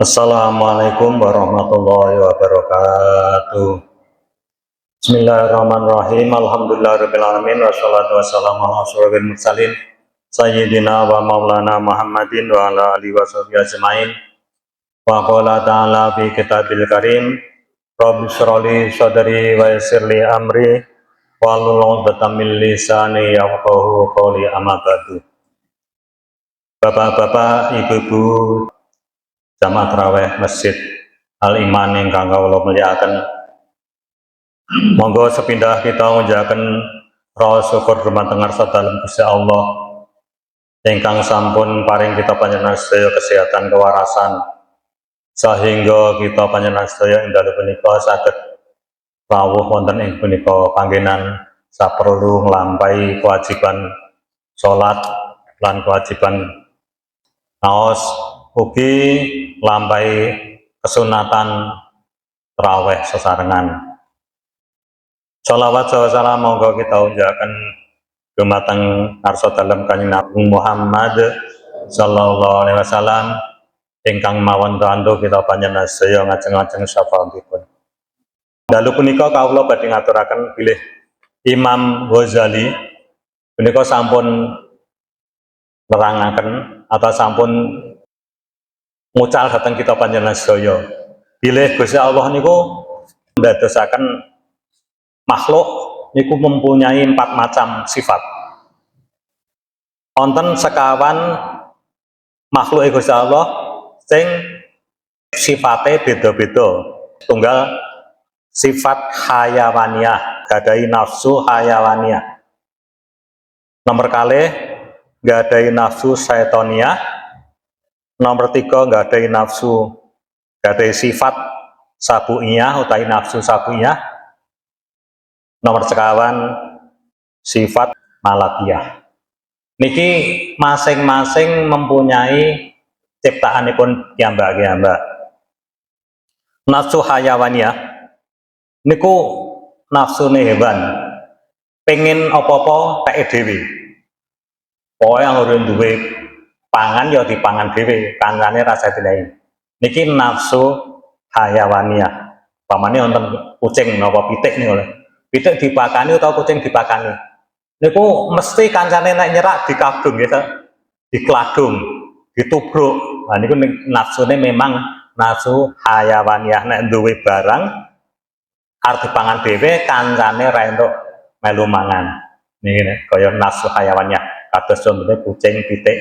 Assalamualaikum warahmatullahi wabarakatuh. Bismillahirrahmanirrahim. Alhamdulillahirabbil alamin wassalatu wassalamu ala asyrofil mursalin sayyidina wa maulana Muhammadin wa ala alihi washabihi ajmain. Wa qala ta'ala fi kitabil karim, rabbi shrah li sadri wa yassir li amri wahlul 'uqdatam min lisani yafqahu qawli. Amma ba'du. Bapak-bapak, ibu-ibu jamaah tarawih Masjid Al-Iman ingkang kawula mulyakaken, monggo sepindah kita ngujaken raos syukur dumateng ngarsa dalem Gusti Allah ingkang sampun paring kita panjenengan sedaya kesehatan kewarasan sehingga kita panjenengan sedaya ing dalu punika saged rawuh wonten ing punika panggenan saperlu nglampahi kewajiban salat lan kewajiban naos ugi lampahi kesunatan tarawih sesarengan. Sholawat salam monggo kita unjaken dumateng ngarsa dalem Kanjeng Nabi Muhammad sallallahu alaihi wasallam ingkang mawon kanto kita panjenengan sedaya ngajeng-ajeng syafaatipun. Dalu punika kawula badhe ngaturaken bilih Imam Ghazali punika sampun nerangaken atau sampun ngucal dateng kita panjenengan sedaya bilih Gusti Allah niku ndadosaken makhluk niku mempunyai 4 macam sifat. Wonten sekawan makhluk Gusti Allah sing sifate beda-beda. Tunggal sifat hayawaniyah, gadahi nafsu hayawaniyah. Nomor kalih gadahi nafsu syaitoniyah. Nomor 3 gadahi nafsu, gadahi sifat sabuiyah utawi nafsu sabuiyah. Nomor sekawan sifat malakiyah. Niki masing-masing mempunyai ciptaanipun piyambak-piyambak. Nafsu hayawaniyah niku nafsune hewan, pengen apa-apa teke dhewe. Pokoke anggere duwe pangan ya dipangan dhewe, kancane rasa dilahi. Niki nafsu hayawaniyah. Pamane wonten kucing napa pitik niku lho. Pitik dipakani utawa kucing dipakani. Niku mesti kancane nek nyerak dikagung gitu. Dikladung, ditubruk. Nah niku nafsune memang nafsu hayawaniyah. Nek duwe barang arep dipangan dhewe kancane ra entuk melu mangan. Niki kaya nafsu hayawaniyah. Kados contohnya kucing, pitik.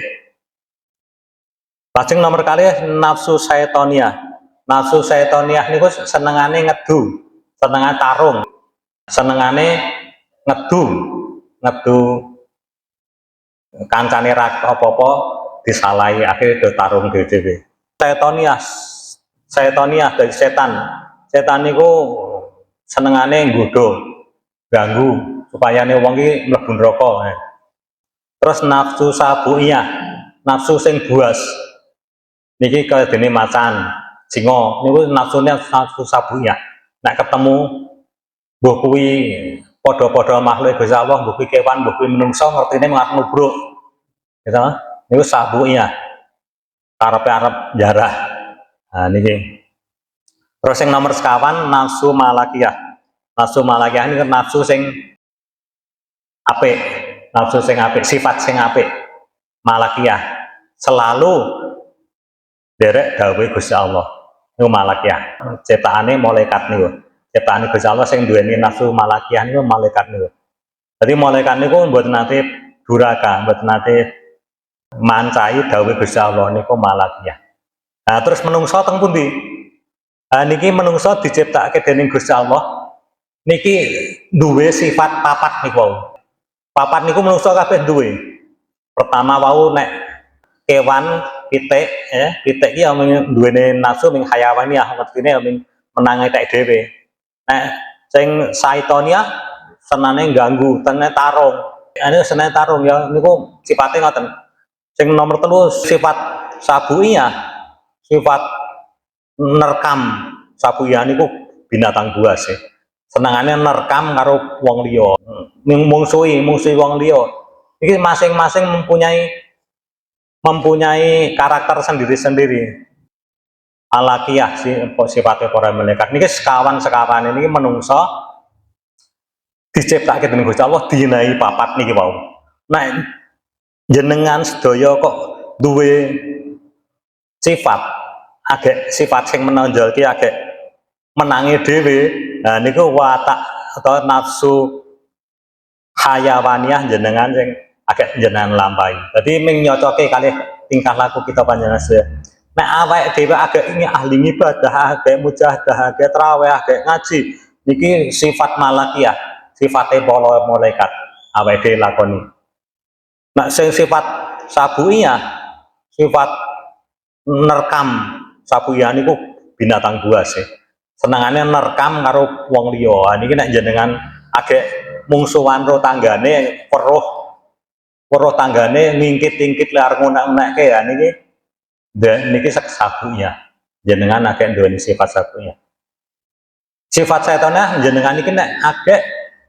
Lajeng nomor kalih nafsu syaitoniyah. Nafsu syaitoniyah niku senengane ngedu, senengane tarung, senengane ngedu kancane ra apa-apa disalahi, akhirnya do tarung dhewe-dhewe. Syaitoniyah dari setan. Setan niku senengane nggodha, ganggu supaya wong iki mlebu neraka. Terus nafsu sabuiyah, nafsu sing buas. Niki kaya dene macan, singa niku nafsune nafsu sabuiyah. Nek ketemu mbuh kuwi padha-padha makhluk Gusti Allah, mbuh kuwi kewan, mbuh kuwi menungso, ngertine ngarep nubruk. Gitu. Niku sabuiyah. Karepe arep jarah. Nah niki. Terus yang nomor sekawan nafsu malakiyah. Nafsu malakiyah niku nafsu sing apik, nafsu sing apik, sifat sing apik. Malakiyah. Selalu derek dawuh Gusti Allah. Niku malakiyah. Ciptaane malaikat niku. Ciptaane Gusti Allah sing duweni nafsu malakiyah niku malaikat niku. Jadi malaikat niku mboten nate duraka, mboten nate mancai dawuh Gusti Allah niku malakiyah. Nah, terus menungso teng pundi? Nah, niki menungso diciptakake dening Gusti Allah. Niki duwe sifat papat niku. Papat niku menungso kabeh duwe. Pertama wau nek kewan pitik ya, pitik iki duwene nafsu ming hayawaniyah, artine ming menangi tek dhewe. Nek sing syaitoniyah senane ganggu, senane tarung. Ane senane tarung ya niku sifate ngoten. Sing nomor 3 sifat sabuiyah, sifat nerekam. Sabuiyah niku binatang buas ya. Senengane nerekam karo wong liya, mungsuhi wong liya. Iki masing-masing mempunyai karakter sendiri-sendiri. alakiyah sifatnya para malaikat niki sekawan-sekawan ini menungso diciptake dening Gusti Allah dinahi papat niki wau. Nah, jenengan sedaya kok duwe sifat agek sifat sing menonjol ki agek menangi dhewe. Nah niku watak atau nafsu hayawaniyah jenengan sing agek jenengan lampahi. Dadi ming nyocoke kalih tingkah laku kita panjenengan sedaya. Nek awake dhewe agek ini ahli ibadah, agek mujahadah, agek traweh, agek ngaji, niki sifat malakiyah, sifate para malaikat awake dhewe lakoni. Nah sing sifat sabuiyah, sifat nerekam sabuiyah niku binatang buas ya. Senengane nerekam karo wong liya. Niki nek jenengan agek mungsuhan ro tanggane, weruh tanggane ngingkit-ingkit liar ngunek-unekke ya niki sabuiyah. Jenengan agek duweni sifat sabuiyah. Sifat setanah jenengan iki nek agek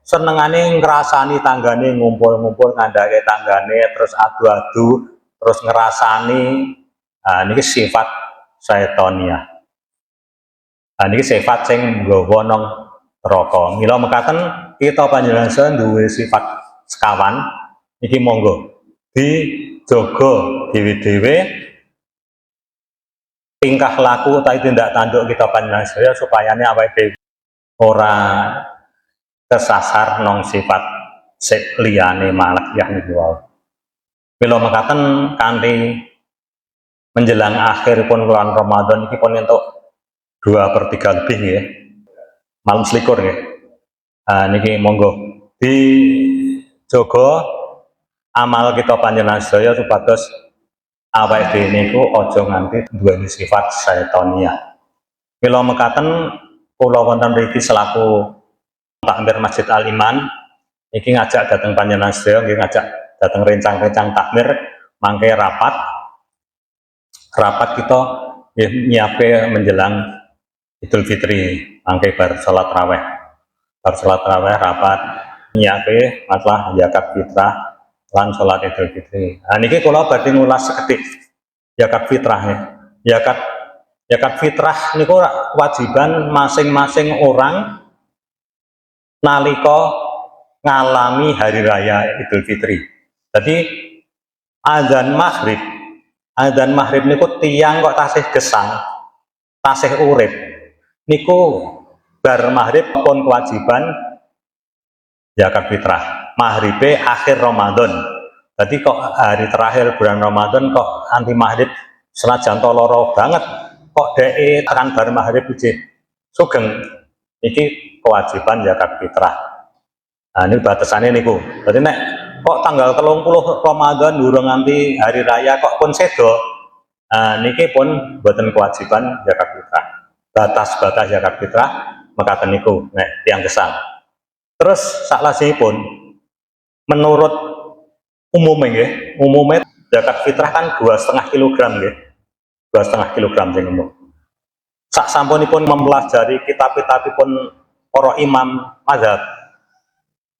senengane ngrasani tanggane ngumpul-ngumpul ngandhake tanggane terus adu-adu terus ngrasani. Nah niki sifat setaniyah. Nah niki sifat sing nggawa nang neraka. Mila mekaten kita panjenengan sedaya duwe sifat sekawan iki monggo dijaga dhewe-dhewe tingkah laku utawi tindak tanduk kita panjenengan sedaya supaya awake dhewe ora kesasar nang sifat sik liyane malakiyah niku wae. Mila mekaten kanthi menjelang akhir pun bulan Ramadan ini pun untuk 2/3 lebih ya, malam selikur ya. Nah, niki monggo dijogo amal kita panjenengan sedaya supados awake dhewe niku aja nganti duweni sifat setaniyah. Mila mekaten kula wonten mriki selaku takmir Masjid Al Iman iki ngajak dateng panjenengan sedaya nggih ngajak dateng rencang-rencang takmir mangke rapat kita nyiapke menjelang Idul Fitri mangke bar salat raweh rapat nyiapke masalah zakat fitrah lan salat Idul Fitri. Nah niki kula badhe ngulas sekedhik zakat fitrah ya. Zakat fitrah niku kewajiban masing-masing orang nalika ngalami hari raya Idul Fitri. Jadi azan maghrib niku tiyang kok tasih gesang, tasih urip niku bar maghrib pun kewajiban zakat fitrah. Maghribe akhir Ramadan. Jadi kok hari terakhir bulan Ramadan kok anti maghrib senajan loro banget kok dhek tekan bar maghrib ijih sugeng iki kewajiban zakat fitrah. Nah ini batasannya niku. Jadi nek kok tanggal 30 Ramadan durung nganti hari raya kok pun sedo. Nah niki pun boten kewajiban zakat fitrah. Batas-batas zakat fitrah mekaten niku nek tiyang gesang. Terus saklajengipun menurut umumnya zakat fitrah kan 2,5 kg nggih. 2,5 kg sing umum. Sak sampunipun mempelajari kitab-kitabipun para imam mazhab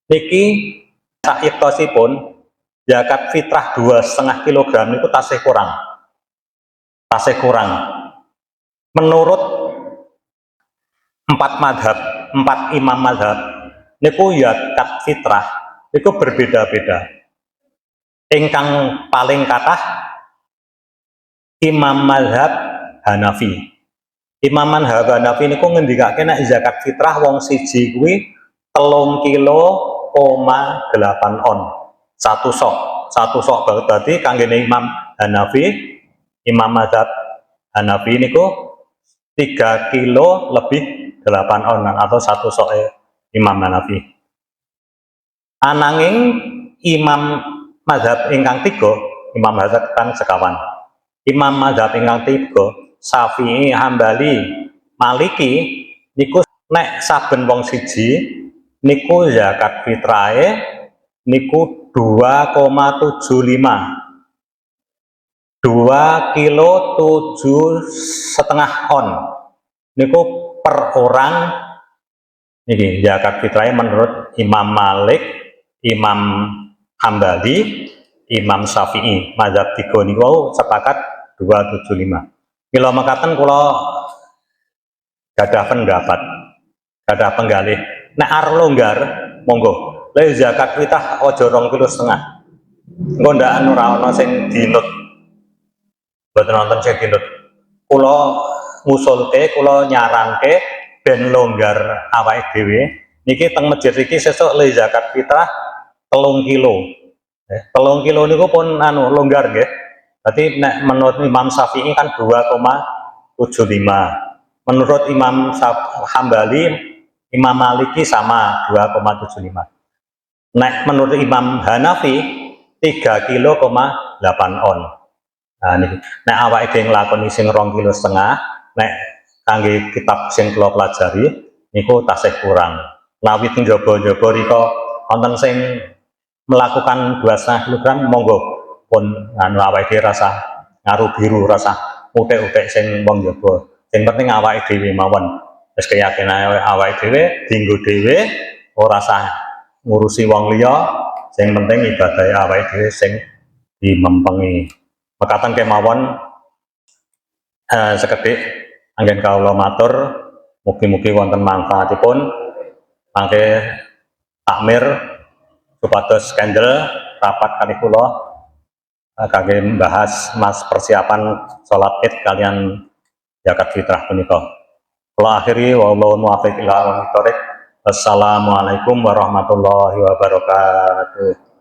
niki sak iktosipun zakat fitrah 2,5 kg niku tasih kurang menurut 4 imam mazhab niku zakat fitrah niku berbeda-beda. Ingkang paling kathah imam mazhab Hanafi. Imam mazhab Hanafi niku ngendikake nek zakat fitrah wong siji kuwi 3,8 on. Satu sok berarti kangge Imam Hanafi, imam mazhab Hanafi niku 3 kilo lebih 8 onan atau satu sok Imam Hanafi. Ananging imam mazhab ingkang 3, imam mazhab kan sekawan. Imam mazhab ingkang 3, Syafi'i, Hambali, Maliki niku nek saben wong siji niku zakat fitrahe niku 2,75 2 kilo 7,5 on niku per orang. Niki zakat fitrahe menurut Imam Malik, Imam Hambali, Imam Syafi'i mazhab 3 niku sepakat 2,75. Mila mekaten kula gadah pendapat, gadah penggalih. Nek arep longgar, monggo. Le zakat fitrah aja 2,5 kg. Engko ndak ora ana sing dinut. Mboten wonten sing dinut. Kula ngusulke, kula nyaranke ben longgar awake dhewe. Niki teng masjid iki sesuk le zakat fitrah 3 kilo. 3 kilo niku pun longgar nggih. Berarti nek menurut Imam Syafi'i kan 2,75. Menurut Imam Hambali, Imam Maliki sama 2,75. Nek menurut Imam Hanafi 3,8 kilo on. Nah niki nek awake dhewe nglakoni sing 2,5 kilo, nek kangge kitab sing kula pelajari niku tasih kurang. Nawit njaba-njaba rika wonten sing melakukan 2,5 kg, monggo pun awake dhewe rasa ngaru biru, rasa utek-utek sing wong njaba. Yang penting awake dhewe mawon. Wis keyakinan awake dhewe, dienggo dhewe, ora usah ngurusi wong liya. Sing penting ibadah awake dhewe sing dimempengi. Mekaten kemawon sekedhik anggen kawula matur, mugi-mugi wonten manfaatipun. Mangke takmir supados kendel rapat kalih kula kangge membahas persiapan salat Id kalian zakat fitrah punika. Kula akhiri wallahu muwaffiq ila aqwamit thoriq. Assalamualaikum warahmatullahi wabarakatuh.